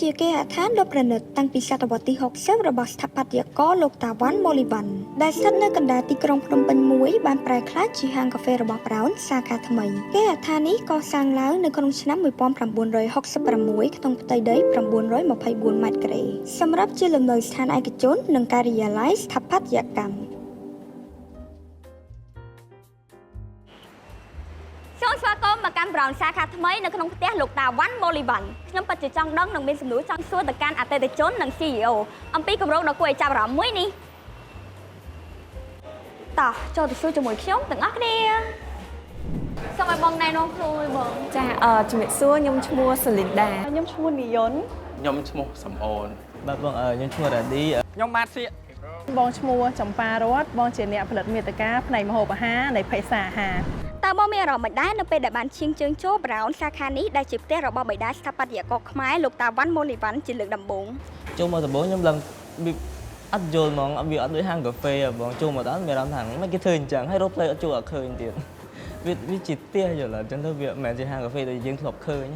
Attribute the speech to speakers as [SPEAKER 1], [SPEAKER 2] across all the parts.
[SPEAKER 1] ជាគេហដ្ឋានដ៏ប្រណិតតាំងពីសតវត្សទី60របស់ស្ថាបត្យករលោកតាវ៉ាន់ម៉ូលីវ៉ាន់ដែលស្ថិតនៅកណ្ដាលទីក្រុងភ្នំពេញមួយបានប្រែក្លាយជាហាងកាហ្វេរបស់ប្រោនសាខាថ្មីគេហដ្ឋាននេះកសាងឡើងនៅក្នុងឆ្នាំ1966ក្នុងផ្ទៃដី924ម៉ែត្រក្រេសម្រាប់ជាលំនៅដ្ឋានឯកជននិងការិយាល័យស្ថាបត្យកម្មចូលស្វាគមន៍មកកាន់ប្រោនសាខាថ្មីនៅក្នុងផ្ទះលោកតាវ៉ាន់ម៉ូលីវ៉ាន់ខ្ញុំពិតជាចង់ដឹងនិងមានសំណួរចង់សួរទៅកាន់អតិថិជននិង CEO អំពីគម្រោងដ៏គួរឲ្យចាប់អារម្មណ៍មួយនេះតោះចូលទៅសួរជាមួយខ្ញុំទាំងអស់គ្នាសូមឲ្យបងណែនាំខ្លួនបង
[SPEAKER 2] ចាជំរាបសួរខ្ញុំឈ្មោះសលីនដា
[SPEAKER 3] ខ្ញុំឈ្មោះនីយុន
[SPEAKER 4] ខ្ញុំឈ្មោះសំអូន
[SPEAKER 5] បាទបងខ្ញុំឈ្មោះរ៉ាឌី
[SPEAKER 4] ខ្ញុំបាទសៀក
[SPEAKER 3] បងឈ្មោះចម្ប៉ារតបងជាអ្នកផលិតមាតិកាផ្នែកម្ហូបអាហារនៃភេសាអាហារ
[SPEAKER 1] តើបងមានអារម្មណ៍មិនដែរនៅពេលដែលបានឈានជើងចូលប្រោនសាខានេះដែលជាផ្ទះរបស់បិតាស្ថាបត្យករខ្មែរលោកតាវ៉ាន់ម៉ូលីវ៉ាន់ជាលើកដំបូង
[SPEAKER 5] ចូលមកដំបូងខ្ញុំឡើងអត់យល់ហ្មងវាអត់ដូចហាងកាហ្វេបងចូលមកដល់មានអារម្មណ៍ថាមិនគេធ្វើអញ្ចឹងហើយរកផ្លូវអត់ចូលអត់ឃើញទៀតវាជាផ្ទះយល់អញ្ចឹងទៅវាមិនមែនជាហាងកាហ្វេដែលយើងធ្លាប់ឃើញ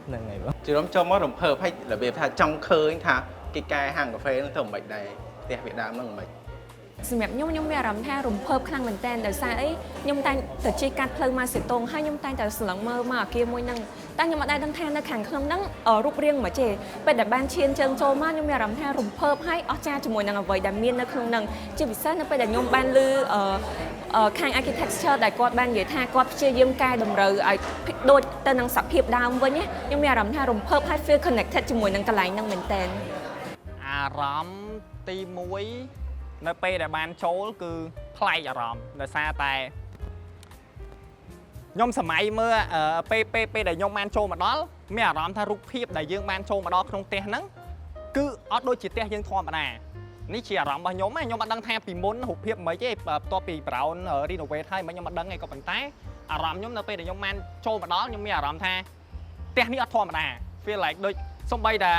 [SPEAKER 5] ហ្នឹងហើយបង
[SPEAKER 4] ជិះចូលមករំភើបហើយរបៀបថាចង់ឃើញថាគេកែហាងកាហ្វេហ្នឹងទៅមិនដែរផ្ទះវាដើមហ្នឹងមិន
[SPEAKER 2] សម្រាប់ខ្ញុំមានអារម្មណ៍ថារំភើបខ្លាំងមែនតើដោយសារអីខ្ញុំតែងតែជិះកាត់ផ្លូវមកសេតុងហើយខ្ញុំតែងតែស្លឹងមើលមកអគារមួយហ្នឹងតែខ្ញុំអត់ដែលដឹងថានៅខាងក្នុងហ្នឹងរូបរាងមិនទេពេលដែលបានឈានជើងចូលមកខ្ញុំមានអារម្មណ៍ថារំភើបហើយអស្ចារ្យជាមួយនឹងអ្វីដែលមាននៅក្នុងហ្នឹងជាពិសេសនៅពេលដែលខ្ញុំបានឮខាង architecture ដែលគាត់បាននិយាយថាគាត់ព្យាយាមកែតម្រូវឲ្យដូចទៅនឹងសភាពដើមវិញខ្ញុំមានអារម្មណ៍ថារំភើបហើយ feel connected ជាមួយនឹងកន្លែងហ្នឹងមែនតើ
[SPEAKER 6] អារម្មណ៍ទី1នៅពេលដែលបានចូលគឺប្លែកអារម្មណ៍ដោយសារតែខ្ញុំសម័យមើលពេលដែលខ្ញុំបានចូលមកដល់មានអារម្មណ៍ថារូបភាពដែលយើងបានចូលមកដល់ក្នុងផ្ទះហ្នឹងគឺអត់ដូចជាផ្ទះយើងធម្មតានេះជាអារម្មណ៍របស់ខ្ញុំខ្ញុំអត់ដឹងថាពីមុនរូបភាពមិនទេបន្ទាប់ពី Brown renovate ហើយខ្ញុំអត់ដឹងទេក៏ប៉ុន្តែអារម្មណ៍ខ្ញុំនៅពេលដែលខ្ញុំបានចូលមកដល់ខ្ញុំមានអារម្មណ៍ថាផ្ទះនេះអត់ធម្មតា feel like ដូចសំបីតែ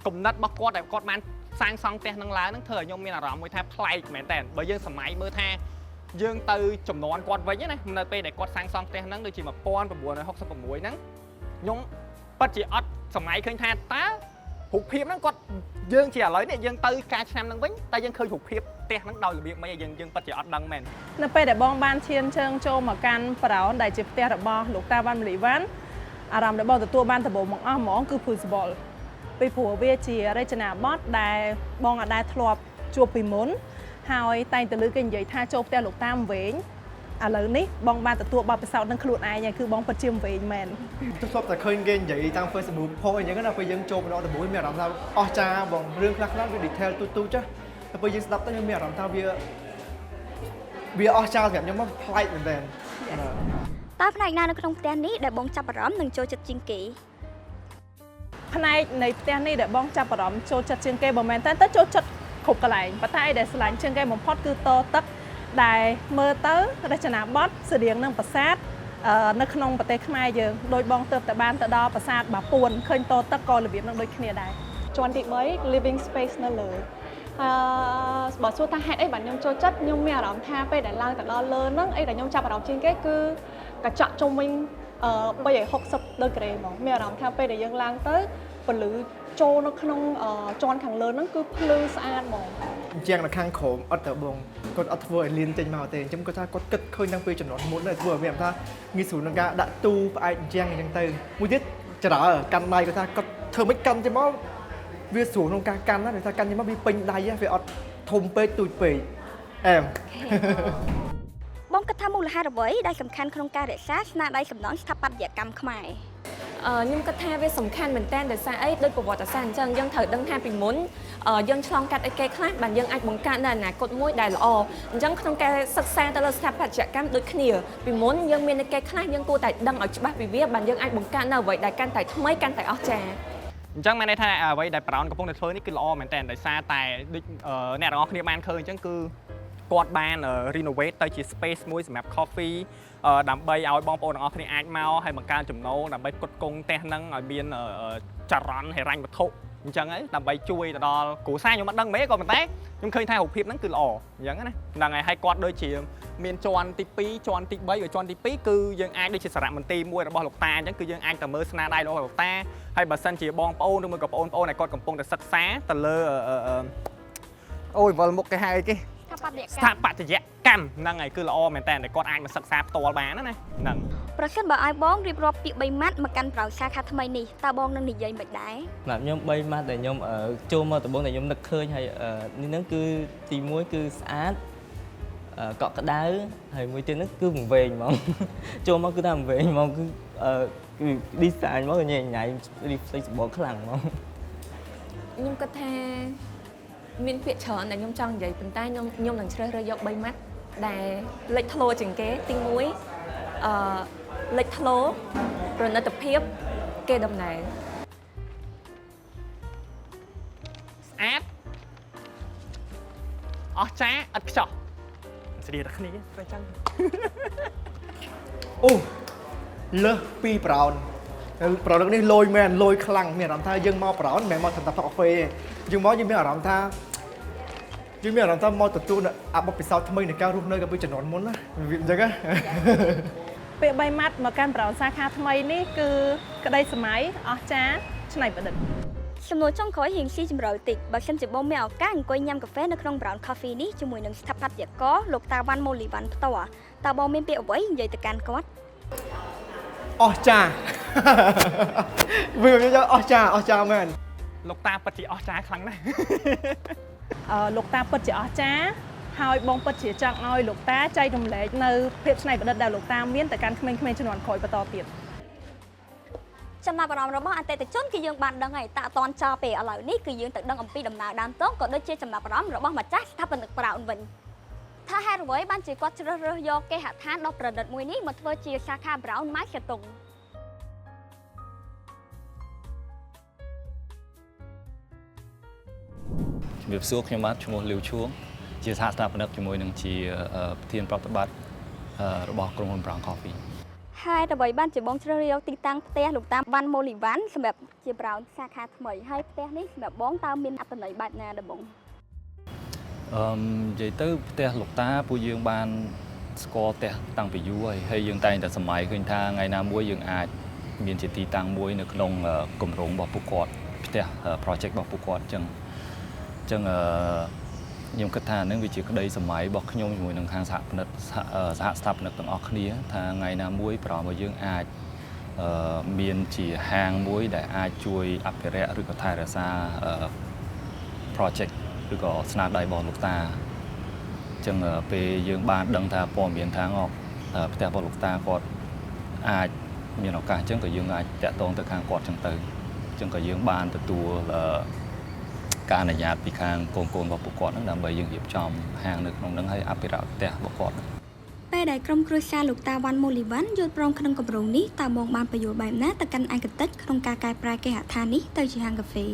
[SPEAKER 6] គំនិតរបស់គាត់ដែលគាត់បានសាងសង់ផ្ទះនឹងឡើងហ្នឹងធ្វើឲ្យខ្ញុំមានអារម្មណ៍មួយថាប្លែកមែនតើបើយើងសម័យមើលថាយើងទៅចំនួនគាត់វិញណានៅពេលដែលគាត់សាងសង់ផ្ទះហ្នឹងដូចជា1966ហ្នឹងខ្ញុំពិតជាអត់សម័យឃើញថាតើរូបភាពហ្នឹងគាត់យើងជាឥឡូវនេះយើងទៅកាលឆ្នាំហ្នឹងវិញតែយើងឃើញរូបភាពផ្ទះហ្នឹងដោយរបៀបម៉េចយើងពិតជាអត់ដឹងមែន
[SPEAKER 3] នៅពេលដែលបងបានឈានជើងចូលមកកាន់ប្រោនដែលជាផ្ទះរបស់លោកតាវ៉ាន់ម៉ូលីវ៉ាន់អារម្មណ៍ដែលបងទទួលបានដំបូងមកអស់ហ្មងគឺ Possibleពីព្រោះវាជារចនាបថដែលបងអាចធ្លាប់ជួបពីមុនហើយតែងតែលើគេនិយាយថាចូលផ្ទះលោកតាវែងឥឡូវនេះបងបានទទួលបទពិសោធន៍នឹងខ្លួនឯងហើយគឺបងពិតជាវែងមែន
[SPEAKER 7] ទោះស្បតែឃើញគេនិយាយតាម Facebook post អញ្ចឹងណាពេលយើងចូលម្ដងដំបូងមានអារម្មណ៍ថាអស្ចារ្យបងរឿងខ្លះៗវា detail ទូចចាស់តែពេលយើងស្ដាប់ទៅមានអារម្មណ៍ថាវាអស្ចារ្យសម្រាប់ខ្ញុំមកប្លែកមែនទែន
[SPEAKER 1] តើផ្នែកណានៅក្នុងផ្ទះនេះដែលបងចាប់អារម្មណ៍និងចូលចិត្តជាងគេ
[SPEAKER 3] ផ្នែកនៃផ្ទះនេះដែលបងចាប់អារម្មណ៍ចូលចិត្តជាងគេបើមែនតើចូលចិត្តគ្រប់កន្លែងប៉ុន្តែដែលឆ្លាញ់ជាងគេបំផុតគឺតទឹកដែលមើលទៅរចនាបថស្តៀងនឹងប្រាសាទនៅក្នុងប្រទេសខ្មែរយើងដោយបងទើបតែបានទៅដល់ប្រាសាទបាពួនឃើញតទឹកក៏របៀបនឹងដូចគ្នាដែរ
[SPEAKER 8] ជាន់ទី3 living space នៅលើបើសួរថាហេតុអីបាទខ្ញុំចូលចិត្តខ្ញុំមានអារម្មណ៍ថាពេលដែលឡើងទៅដល់លើហ្នឹងអីដែលខ្ញុំចាប់អារម្មណ៍ជាងគេគឺកញ្ចក់ជុំវិញ360ដឺក្រេហ្មងមានអារម្មណ៍ថាពេលដែលយើងឡើងទៅពន្លឺចូលនៅក្នុងជាន់ខាងលើហ្នឹងគឺភ្លឺស្អាតហ្មង
[SPEAKER 7] អញ្ចឹងនៅខាងក្រោមអត់ទៅបងគាត់អត់ធ្វើឲ្យលៀនចេញមកទេអញ្ចឹងគាត់ថាគាត់គិតឃើញតាំងពីចំនួនមុនហ្នឹងធ្វើឲ្យមានថាងាយស្រួលក្នុងការដាក់ទូផ្អែកអញ្ចឹងទៅមួយទៀតចរើកាន់ដៃគាត់ថាគាត់ធ្វើមិនកាន់ចេញមកវាស្រួលក្នុងការកាន់ណាដោយថាកាន់ចេញមកវាពេញដៃវាអត់ធំពេកទូចពេកអែម
[SPEAKER 1] បងគិតថាមូលហេតុអ្វីដែលសំខាន់ក្នុងការរក្សាស្នាដៃសំណង់ស្ថាបត្យកម្មខ្មែរ
[SPEAKER 2] ខ្ញុំគិតថាវាសំខាន់មែនតើដោយសារអីដោយប្រវត្តិសាស្ត្រអញ្ចឹងយើងត្រូវដឹងថាពីមុនយើងឆ្លងកាត់អីគេខ្លះបានយើងអាចបង្កើតនៅអនាគតមួយដែលល្អអញ្ចឹងក្នុងការសិក្សាទៅលើស្ថាបត្យកម្មដូចគ្នាពីមុនយើងមានអីគេខ្លះយើងគួរតែដឹងឲ្យច្បាស់ពីវាបានយើងអាចបង្កើតនៅអ្វីដែលកាន់តែថ្មីកាន់តែអស្ចារ្យ
[SPEAKER 6] អញ្ចឹងមានន័យថាអ្វីដែលប្រោនកំពុងតែធ្វើនេះគឺល្អមែនតើដោយសារតែដូចអ្នកទាំងអស់គ្នាបានឃើញអញ្ចឹងគឺគាត់បាន renovate ទៅជា space មួយសម្រាប់ coffee ដើម្បីឲ្យបងប្អូនទាំងអស់គ្នាអាចមកហើយបង្កើនចំណូលដើម្បីផ្គត់ផ្គង់ផ្ទះហ្នឹងឲ្យមានចរន្តហិរញ្ញវត្ថុ អញ្ចឹងហើយដើម្បីជួយទៅដល់គ្រួសារខ្ញុំអត់ដឹងមែនក៏ប៉ុន្តែខ្ញុំឃើញថារូបភាពហ្នឹងគឺល្អអញ្ចឹងណាហ្នឹងហើយហើយគាត់ដូចជាមានជាន់ទី2ជាន់ទី3ឬជាន់ទី2គឺយើងអាចដូចជាសារមន្ទីរមួយរបស់លោកតាអញ្ចឹងគឺយើងអាចទៅមើលស្នាដៃរបស់លោកតាហើយបើសិនជាបងប្អូនឬមួយក៏បងប្អូនដែលគាត់កំពុងតែសិក្សាទៅលើអូយវល់មុខគេហៅអីគេស្ថាបត្យកម្មហ្នឹងហើយគឺល្អមែនតើតែគាត់អាចមកសិក្សាផ្ទាល់បានណាហ្នឹង
[SPEAKER 1] ប្រសិនបើឲ្យបងរៀបរាប់ពាក្យ3ម៉ាត់មកកាន់ប្រោសាខាថ្មីនេះតើបងនឹងនិយាយមិនដែរ
[SPEAKER 5] សម្រាប់ខ្ញុំ3ម៉ាត់ដែលខ្ញុំចូលមកដំបូងដែលខ្ញុំនឹកឃើញហើយនេះហ្នឹងគឺទី1គឺស្អាតកក់ក្ដៅហើយមួយទៀតហ្នឹងគឺវង្វេងហ្មង ចូលមកគឺថាវង្វេងហ្មងគឺ design មកញ៉ៃញ៉ៃ flexible ខ្លាំងហ្មង
[SPEAKER 2] ខ្ញុំគិតថាមានពាក្យច្រើនដែលខ្ញុំចង់និយាយប៉ុន្តែខ្ញុំនឹងជ្រើសរើសយក3ម៉ាត់ដែលលេចធ្លោជាងគេទី1លេចធ្លោប្រណិតភាពគេដំណើរ
[SPEAKER 6] ស្អាតអស្ចារ្យឥតខ្ចោះស្រីតែគ្នាតែចឹង
[SPEAKER 7] អូលើសពីប្រោនប្រោននេះលយមែនលយខ្លាំងមានអារម្មណ៍ថាយើងមកប្រោនមិនមែនមកសម្រាប់ផឹកកាហ្វេយើងមកយើងមានអារម្មណ៍ថាមកទទួលអបិបពិសោធន៍ថ្មីនៃការរស់នៅកាលពីជំនាន់មុនណាវាអញ្ចឹងណា
[SPEAKER 3] ពាក្យ3ម៉ាត់មកកាន់ប្រោសាខាថ្មីនេះគឺក្តីសម័យអស្ចារ្យច្នៃប្រឌិត
[SPEAKER 1] សំណួរចុងក្រោយរៀងស៊ីជម្រៅតិចបើសិនជាបងមានឱកាសអង្គុយញ៉ាំកាហ្វេនៅក្នុង Brown Coffee នេះជាមួយនឹងស្ថាបត្យករលោកតាវ៉ាន់ម៉ូលីវ៉ាន់ផ្ទាល់តើបងមានពាក្យអ្វីនិយាយទៅកាន់គាត់
[SPEAKER 7] អស្ចារ្យ វាអស្ចារ្យមែន
[SPEAKER 6] លោកតាពិតជាអស្ចារ្យខ្លាំងណាស់
[SPEAKER 3] លោកតាពិតជាអស្ចារ្យហើយបងពិតជាចង់ឲ្យលោកតាចែករំលែកនៅភាពច្នៃប្រឌិតដែលលោកតាមានទៅកាន់ក្មេងៗជំនាន់ក្រោយបន្តទៀត
[SPEAKER 1] ចំណាប់អារម្មណ៍របស់អតិថិជនគឺយើងបានដឹងហើយតែអត់ទាន់ចោលពេលឥឡូវនេះគឺយើងទៅដឹងអំពីដំណើរដើមតងក៏ដូចជាចំណាប់អារម្មណ៍របស់ម្ចាស់ស្ថាបនិក Brown វិញថាហេតុអ្វីបានជាគាត់ជ្រើសរើសយកគេហដ្ឋានដ៏ប្រណិតមួយនេះមកធ្វើជាសាខា Brown ម៉ាសាតុង
[SPEAKER 9] ជំរាបសួរខ្ញុំបាទឈ្មោះលាវឈួងជាសហស្ថាបនិកជាមួយនឹងជាប្រធានប្រតិបត្តិរបស់ក្រុមហ៊ុន Brown Coffee
[SPEAKER 1] ហើយអ្វីបានជាបងជ្រើសរើសយកទីតាំងផ្ទះលោកតាវ៉ាន់ម៉ូលីវ៉ាន់សម្រាប់ជា Brown សាខាថ្មីហើយផ្ទះនេះសម្រាប់បងតើមានអត្ថន័យបែបណាដែរបង
[SPEAKER 9] និយាយទៅផ្ទះលោកតាពួកយើងបានស្គាល់ផ្ទះតាំងពីយូរហើយយើងតែងតែសម័យឃើញថាថ្ងៃណាមួយយើងអាចមានជាទីតាំងមួយនៅក្នុងគម្រោងរបស់ពួកគាត់ផ្ទះ project របស់ពួកគាត់អញ្ចឹងខ្ញុំគិតថានឹងវាជាក្តីសម័យរបស់ខ្ញុំជាមួយនឹងខាងសហស្ថាបនិកទាំងអស់គ្នាថាថ្ងៃណាមួយប្រហែលមកយើងអាចមានជាហាងមួយដែលអាចជួយអភិរក្សឬក៏ថែរក្សា project ឬក៏ស្នាដៃរបស់លោកតាអញ្ចឹងពេលយើងបានដឹងថាព័ត៌មានថាផ្ទះរបស់លោកតាគាត់អាចមានឱកាសអញ្ចឹងក៏យើងអាចតាក់ទងទៅខាងគាត់អញ្ចឹងទៅអញ្ចឹងក៏យើងបានទទួលការអនុញ្ញាតពីខាងកូនរបស់ពួកគាត់ហ្នឹងដើម្បីយើងរៀបចំហាងនៅក្នុងហ្នឹងហើយអភិរក្សផ្ទះរបស់គាត់
[SPEAKER 1] ពេលដែលក្រុមគ្រួសារលោកតាវ៉ាន់ម៉ូលីវ៉ាន់យល់ព្រមក្នុងគម្រោងនេះតើបងបានបញ្យល់បែបណាទៅកាន់ឯកទេសក្នុងការកែប្រែគេហដ្ឋាននេះទៅជាហាងកាហ្វេ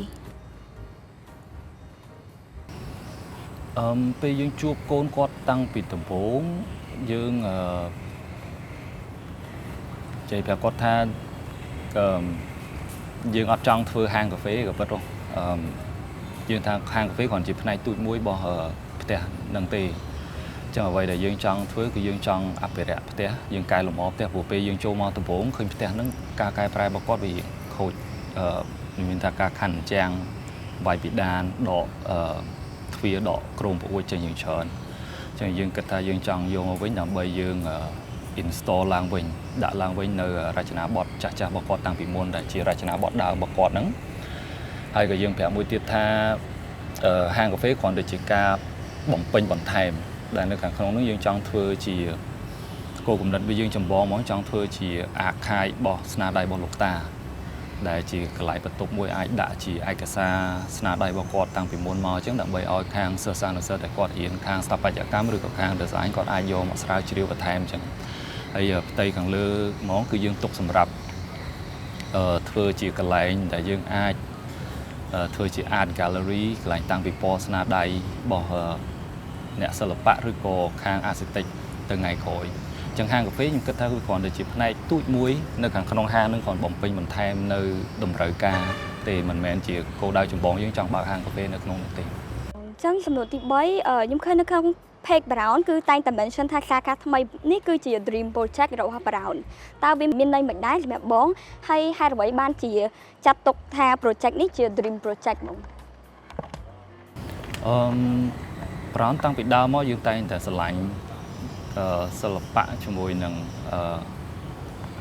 [SPEAKER 9] ពេលយើងជួបកូនគាត់តាំងពីដំបូងយើងនិយាយប្រាប់គាត់ថាយើងអត់ចង់ធ្វើហាងកាហ្វេក៏ពិតហ៎យើងថាហាងកាហ្វេគ្រាន់ជាផ្នែកទូចមួយរបស់ផ្ទះនឹងទេអញ្ចឹងអ្វីដែលយើងចង់ធ្វើគឺយើងចង់អភិរក្សផ្ទះយើងកែលម្អផ្ទះព្រោះពេលយើងចូលមកដំបូងឃើញផ្ទះហ្នឹងការកែប្រែរបស់គាត់វាខូចមានថាការខណ្ឌអញ្ចាំងបាយពីដានដកទ្វារដកក្រោមប្រួយចេញយើងច្រើនអញ្ចឹងយើងគិតថាយើងចង់យកមកវិញដើម្បីយើង install ឡើងវិញដាក់ឡើងវិញនៅរចនាបថចាស់ៗរបស់គាត់តាំងពីមុនដែលជារចនាបថដើមរបស់គាត់ហ្នឹងហើយក៏យើងប្រាប់មួយទៀតថាហាងកាហ្វេគ្រាន់តែជាការបំពេញបន្ថែមដែលនៅខាងក្នុងហ្នឹងយើងចង់ធ្វើជាគោលគំនិតរបស់យើងចម្បងហ្មងចង់ធ្វើជាអាខាយរបស់ស្នាដៃរបស់លោកតាដែលជាកន្លែងបន្ទប់មួយអាចដាក់ជាឯកសារស្នាដៃរបស់គាត់តាំងពីមុនមកអញ្ចឹងដើម្បីឲ្យខាងសិស្សានុសិស្សដែលគាត់រៀនខាងស្ថាបត្យកម្មឬក៏ខាង design គាត់អាចយកមកស្រាវជ្រាវបន្ថែមអញ្ចឹងហើយផ្ទៃខាងលើហ្មងគឺយើងទុកសម្រាប់ធ្វើជាកន្លែងដែលយើងអាចធ្វើជា art gallery កន្លែងតាំងពីពណ៌ស្នាដៃរបស់អ្នកសិល្បៈឬក៏ខាង architect ទៅថ្ងៃក្រោយអញ្ចឹងហាងកាហ្វេខ្ញុំគិតថាគឺគ្រាន់តែជាផ្នែកទូចមួយនៅខាងក្នុងហាងនឹងគ្រាន់បំពេញបន្ថែមនៅតម្រូវការ ទេមិនមែនជាគោលដៅចម្បងយើងចង់បើកហាងកាហ្វេនៅក្នុងនោះទេ
[SPEAKER 1] ចឹងសំណួរទី3ខ្ញុំឃើញនៅក្នុង Page Brown គឺតែងតែ mention ថាសាខាថ្មីនេះគឺជា dream project របស់ Brown តើវាមានន័យមិនដែរសម្រាប់បងហើយហេតុអ្វីបានជាចាត់ទុកថា project នេះជា dream project បង
[SPEAKER 9] Brown តាំងពីដើមមកយើងតែងតែស្រឡាញ់សិល្បៈជាមួយនឹង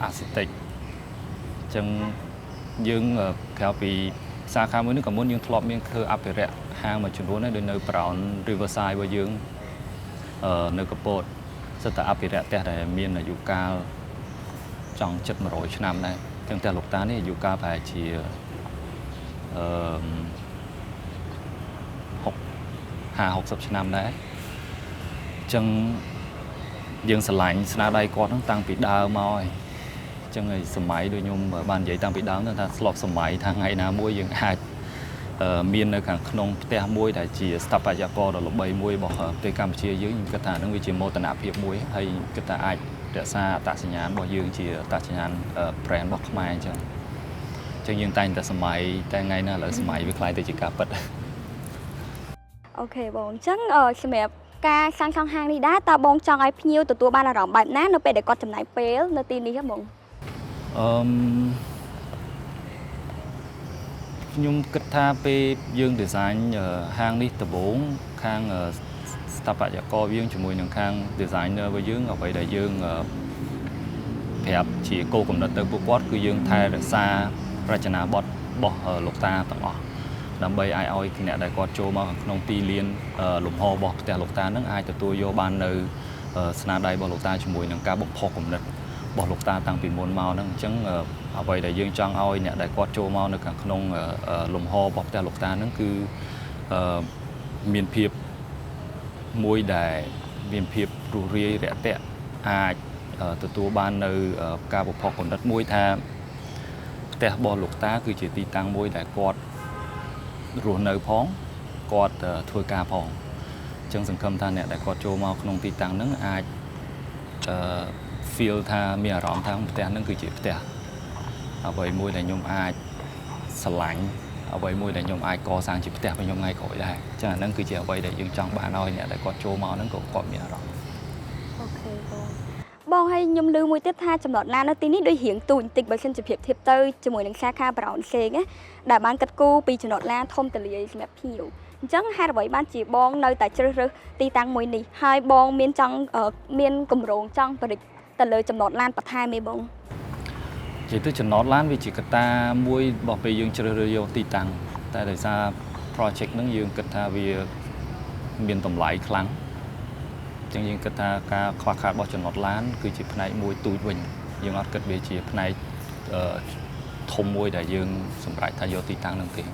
[SPEAKER 9] architect ចឹងយើងក្រៅពីសាខាមួយនេះក៏មុនយើងធ្លាប់មានធ្វើអភិរក្សហាងមួយចំនួនដែរដូចនៅ Brown Riverside របស់យើងនៅកពតសិតតែអភិរក្សផ្ទះដែលមានអាយុកាលចង់ជិត100ឆ្នាំដែរចឹងផ្ទះលោកតានេះអាយុកាលប្រហែលជា50-60 ឆ្នាំដែរចឹងយើងស្រឡាញ់ស្នាដៃគាត់ហ្នឹងតាំងពីដើមមកហើយចឹងហើយសម័យដូចខ្ញុំបាននិយាយតាំងពីដើមថាស្លប់សម័យថាថ្ងៃណាមួយយើងអាចមាននៅខាងក្នុងផ្ទះមួយដែលជាស្ថាបត្យករដ៏ល្បីមួយរបស់ប្រទេសកម្ពុជាយើងគិតថាហ្នឹងវាជាមោទនភាពមួយហើយគិតថាអាចរក្សាអត្តសញ្ញាណរបស់យើងជាអត្តសញ្ញាណ brand របស់ខ្មែរអញ្ចឹងយើងតែងតែសម័យតែថ្ងៃណាឥឡូវសម័យវាខ្លាយទៅជាការពិត
[SPEAKER 1] អូខេបងអញ្ចឹងសម្រាប់ការសាងសង់ហាងនេះដែរតើបងចង់ឲ្យភ្ញៀវទទួលបានអារម្មណ៍បែបណានៅពេលដែលគាត់ចំណាយពេលនៅទីនេះហ៎បង
[SPEAKER 9] ខ្ញុំគិតថាពេលយើង design ហាងនេះដំបូងខាងស្ថាបត្យករយើងជាមួយនឹងខាង designer របស់យើងអ្វីដែលយើងប្រាប់ជាគោលគំនិតទៅពួកគាត់គឺយើងថែរក្សារចនាបថរបស់លោកតាទាំងអស់ដើម្បីឲ្យអ្នកដែលគាត់ចូលមកក្នុងទីលានលំហរបស់ផ្ទះលោកតានឹងអាចទទួលយកបាននៅស្នាដៃរបស់លោកតាជាមួយនឹងការបំផុសគំនិតរបស់លោកតាតាំងពីមុនមកហ្នឹងអញ្ចឹងអ្វីដែលយើងចង់ឲ្យអ្នកដែលគាត់ចូលមកនៅខាងក្នុងលំហរបស់ផ្ទះលោកតាហ្នឹងគឺមានភាពមួយដែលមានភាពរុះរាយរាក់ទាក់អាចទទួលបាននៅការបំផុសគំនិតមួយថាផ្ទះរបស់លោកតាគឺជាទីតាំងមួយដែលគាត់រស់នៅផងគាត់ធ្វើការផងអញ្ចឹងសង្ឃឹមថាអ្នកដែលគាត់ចូលមកក្នុងទីតាំងហ្នឹងអាចfeel ថាមានអារម្មណ៍ថាផ្ទះហ្នឹងគឺជាផ្ទះអ្វីមួយដែលខ្ញុំអាចស្រឡាញ់អ្វីមួយដែលខ្ញុំអាចកសាងជាផ្ទះរបស់ខ្ញុំថ្ងៃក្រោយដែរអញ្ចឹងអាហ្នឹងគឺជាអ្វីដែលយើងចង់បានឲ្យអ្នកដែលគាត់ចូលមកហ្នឹងក៏គាត់មានអារម្មណ៍
[SPEAKER 1] អូខេបងហើយខ្ញុំឮមួយទៀតថាចំណតឡាននៅទីនេះដូចរៀងទូចបន្តិចបើសិនជាប្រៀបធៀបទៅជាមួយនឹងសាខា Brown ផ្សេងណាដែលបានកាត់គូពីចំណតឡានធំទលាយសម្រាប់ភ្ញៀវអញ្ចឹងហេតុអ្វីបានជាបងនៅតែជ្រើសរើសទីតាំងមួយនេះហើយបងមានគម្រោងចង់បរិច្ទៅលើចំណតឡានបន្ថែមទេបង
[SPEAKER 9] និយាយទៅចំណតឡានវាជាកត្តាមួយរបស់ពេលយើងជ្រើសរើសយកទីតាំងតែដោយសារ project ហ្នឹងយើងគិតថាវាមានតម្លៃខ្លាំងអញ្ចឹងយើងគិតថាការខ្វះខាតរបស់ចំណតឡានគឺជាផ្នែកមួយទូចវិញយើងអត់គិតវាជាផ្នែកធំមួយដែលយើងសម្រេចថាយកទីតាំងហ្នឹងទេអ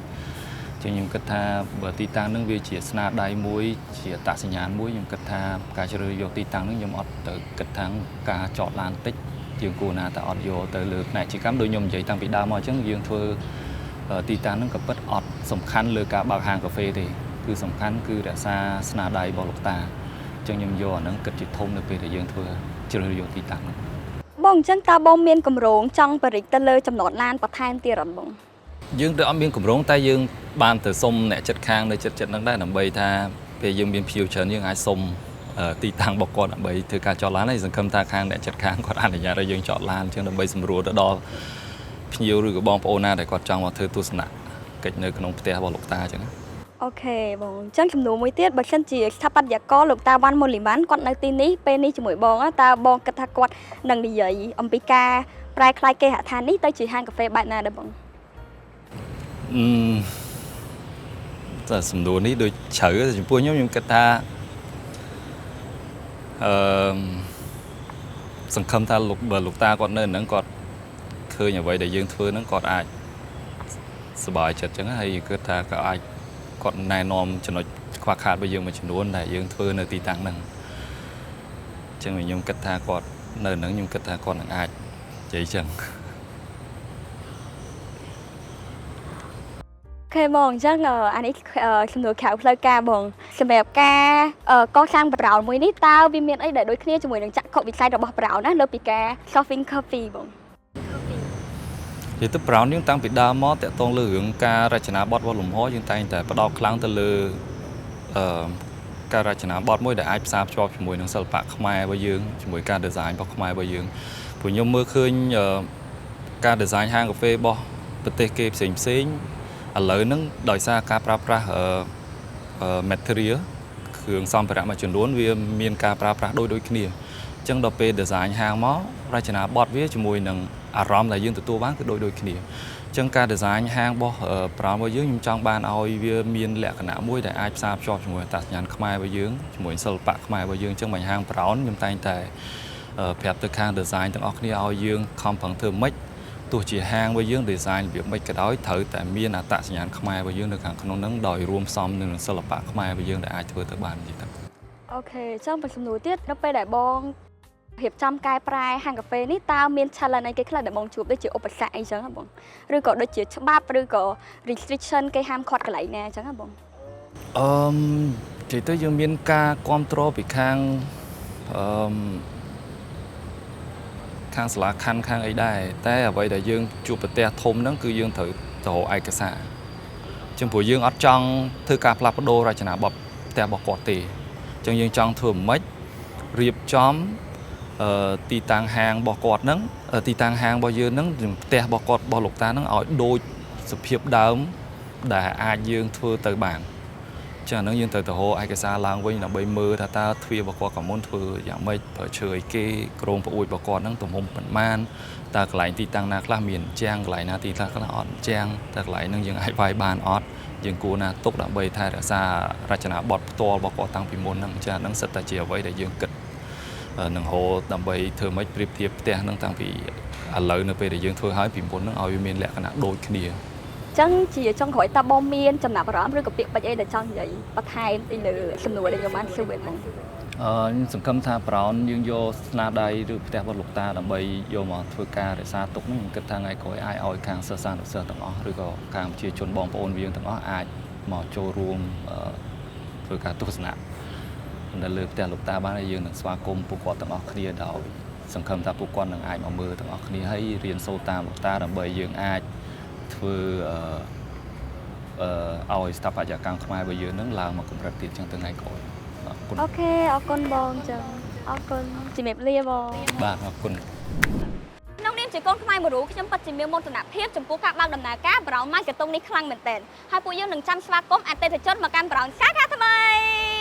[SPEAKER 9] ញ្ចឹងខ្ញុំគិតថាបើទីតាំងហ្នឹងវាជាស្នាដៃមួយជាអត្តសញ្ញាណមួយខ្ញុំគិតថាការជ្រើសយកទីតាំងហ្នឹងខ្ញុំអត់ទៅគិតថាការចតឡានតិចយើងគួរណាតែអត់យកទៅលើផ្នែកជាកម្មដូចខ្ញុំនិយាយតាំងពីដើមមកអញ្ចឹងយើងធ្វើទីតាំងហ្នឹងក៏ពិតអត់សំខាន់លើការបើកហាងកាហ្វេទេគឺសំខាន់គឺរក្សាស្នាដៃរបស់លោកតាអញ្ចឹងខ្ញុំយកអាហ្នឹងគិតជាធំនៅពេលដែលយើងធ្វើជ្រើសយកទីតាំងហ្នឹង
[SPEAKER 1] បងអញ្ចឹងតើបងមានគម្រោងចង់បរិច្ទៅលើចំណតឡានបន្ថែមទៀតអត់បង
[SPEAKER 9] យើងទៅអត់មានគម្រោងតែយើងបានទៅសុំអ្នកចិត្តខាងនៅចិត្តហ្នឹងដែរដើម្បីថាពេលយើងមានភ្ញៀវច្រើនយើងអាចសុំទីតាំងរបស់គាត់ដើម្បីធ្វើការចតឡានហើយសង្ឃឹមថាខាងអ្នកចិត្តខាងគាត់អនុញ្ញាតឲ្យយើងចតឡានអញ្ចឹងដើម្បីសម្រួលទៅដល់ភ្ញៀវឬក៏បងប្អូនណាដែលគាត់ចង់មកធ្វើទស្សនកិច្ចនៅក្នុងផ្ទះរបស់លោកតាអញ្ចឹង
[SPEAKER 1] អូខេបងអញ្ចឹងចំនួនមួយទៀតបើសិនជាស្ថាបត្យករលោកតាវ៉ាន់ម៉ូលីម៉ាន់គាត់នៅទីនេះពេលនេះជាមួយបងតើបងគិតថាគាត់នឹងនិយាយអំពីការប្រែក្លាយគេហដ្ឋាននេះទៅជាហាងកាហ្វេបែបណាដែរបង
[SPEAKER 9] តែសំណួរនេះដូចជ្រៅចំពោះខ្ញុំគិតថាសង្ឃឹមថាលោកតាគាត់នៅហ្នឹងគាត់ឃើញអ្វីដែលយើងធ្វើហ្នឹងគាត់អាចសប្បាយចិត្តអញ្ចឹងហើយគិតថាក៏អាចគាត់ណែនាំចំណុចខ្វះខាតរបស់យើងមួយចំនួនដែលយើងធ្វើនៅទីតាំងហ្នឹងអញ្ចឹងខ្ញុំគិតថាគាត់នៅហ្នឹងខ្ញុំគិតថាគាត់នឹងអាចនិយាយអញ្ចឹង
[SPEAKER 1] ខេបងអញ្ចឹងអានេះសំណួរក្រៅផ្លូវការបងសម្រាប់ការកសាង Brown មួយនេះតើវាមានអីដែលដូចគ្នាជាមួយនឹងចក្ខុវិស័យរបស់ Brown ណាលើពីការ Solving Coffee បង
[SPEAKER 9] thì tức brown nhưng tăng bị đa mót tại tông lư hướng ca ra chana bọt vào lùm hó nhưng tay tại bắt đầu kháng từ lư ca ra chana bọt mỗi đại ai sáp cho mùi nâng sờ bạc mai bao dương mùi ca design bọt mai bao dương buổi nhôm mưa khơi ca design hang cà phê bọt bật tê kê xình xình lớn nâng đòi xa ca pra material hướng xong phải mà chuyển đốn vì miền ca pra đôi kia chân đọc về design hàng mó ra chana bọt với cho mùi nâng rom là dương từ tua bán cái đôi kia chân ca design hàng bọt brown bao dương nhưng trong ban oi vì miền lẹ cả nã mùi để ai sáp cho mùi tạt nhàn khmai bao dương mùi sờ bạc khmai bao dương chân mảnh hàng brown nhưng tay tại phép từ hàng design từng óc kia oi dương không bằng thơm mấyตัวchỉ hàng bao dương design việc mấy cái đó thử tại miền là tạ nhàn khmai bao dương được hàng không nâng đòi rùm xóm nên sờ bạc khmai bao dương để ai thưa tới bàn gì đó.
[SPEAKER 10] អូខេចឹងបើសំណួរទៀតដល់ពេលដែលបងរៀបចំកែប្រែហាងកាហ្វេនេះតើមាន challenge អីគេខ្លះដែលបងជួបដូចជាឧបសគ្គអីចឹងហ៎បងឬក៏ដូចជាច្បាប់ឬក៏ restriction គេហាមឃាត់កន្លែងណាចឹងហ៎បង
[SPEAKER 9] thì tới dương miền ca control bị khang khang sả khăn khang ấy đâyแต่ở vậy là dương chụp bật tè thôm đó cứ dương thử tổ ai cả xã trong buổi dương ở trong thư ca plap đô ra chả bọc tè bọc cọt tì trong dương trong thường mấy riệp chóm tì tàng hàng bọc cọt nắng tì tàng hàng bao dương nắng tè bọc cọt bọc lục ta nắng ở đôi sụp hiệp đớm để ai dương thưa tới bảng cho nó dương từ hồ ai cái xa lang với là bay mưa ta thuê bọc cọt còn muốn thuê dạng mấy ở trời cái cồn bọc ui bọc cọt nắng tụm hôm bận man ta lại tì tàng nạc là miền trang lại na tì ta là ọt trang ta lại nâng dương ai vai bàn ọt dương cô na tốt đã bay thay ra xa ra chana bọt to bọc cọt tăng vì môn nâng cha nâng sật ta chiều với để dương kịch nâng hồ đầm bay thưa mấy priệp tiệp te nâng tăng vì lợi nữa về để dương thuê hái vì môn nâng ao miền lẹ cái nát đôi kia
[SPEAKER 10] ចឹងជាចង់ក្រោយតើបងមានចំណាប់អារម្មណ៍ឬក៏ពាក្យពេចន៍អីដែលចង់និយាយបន្ថែមពីលើសំណួរដែលខ្ញុំបានសួរវិញបង
[SPEAKER 9] សង្ឃឹមថាប្រោនយើងយកស្នាដៃឬផ្ទះរបស់លោកតាដើម្បីយកមកធ្វើការរក្សាទុកហ្នឹងគិតថាថ្ងៃក្រោយអាចឲ្យខាងសិស្សសានុសិស្សទាំងអស់ឬក៏ខាងប្រជាជនបងប្អូនយើងទាំងអស់អាចមកចូលរួមធ្វើការទស្សនានៅលើផ្ទះលោកតាបានហើយយើងនឹងស្វាគមន៍ពួកគាត់ទាំងអស់គ្នាដោយសង្ឃឹមថាពួកគាត់នឹងអាចមកមើលទាំងអស់គ្នាហើយរៀនសូត្រតាមលោកតាដើម្បីយើងអាចធ្វើឲ្យស្ថាបត្យកម្មខ្មែររបស់យើងនឹងឡើងមកកម្រិតទៀតចឹងទៅថ្ងៃក្រោយ
[SPEAKER 10] អូខេអរគុណបងចឹងអរគុណជំរាបលាបង
[SPEAKER 9] បាទអរគុណ
[SPEAKER 10] ក្នុងនាមជាកូនខ្មែរមួយរូបខ្ញុំពិតជាមានមោទនភាពចំពោះការបើកដំណើរការ Brown Marketing នេះខ្លាំងមែនទែនហើយពួកយើងនឹងចាំស្វាគមន៍អតិថិជនមកកាន់ Brown សាខាថ្មី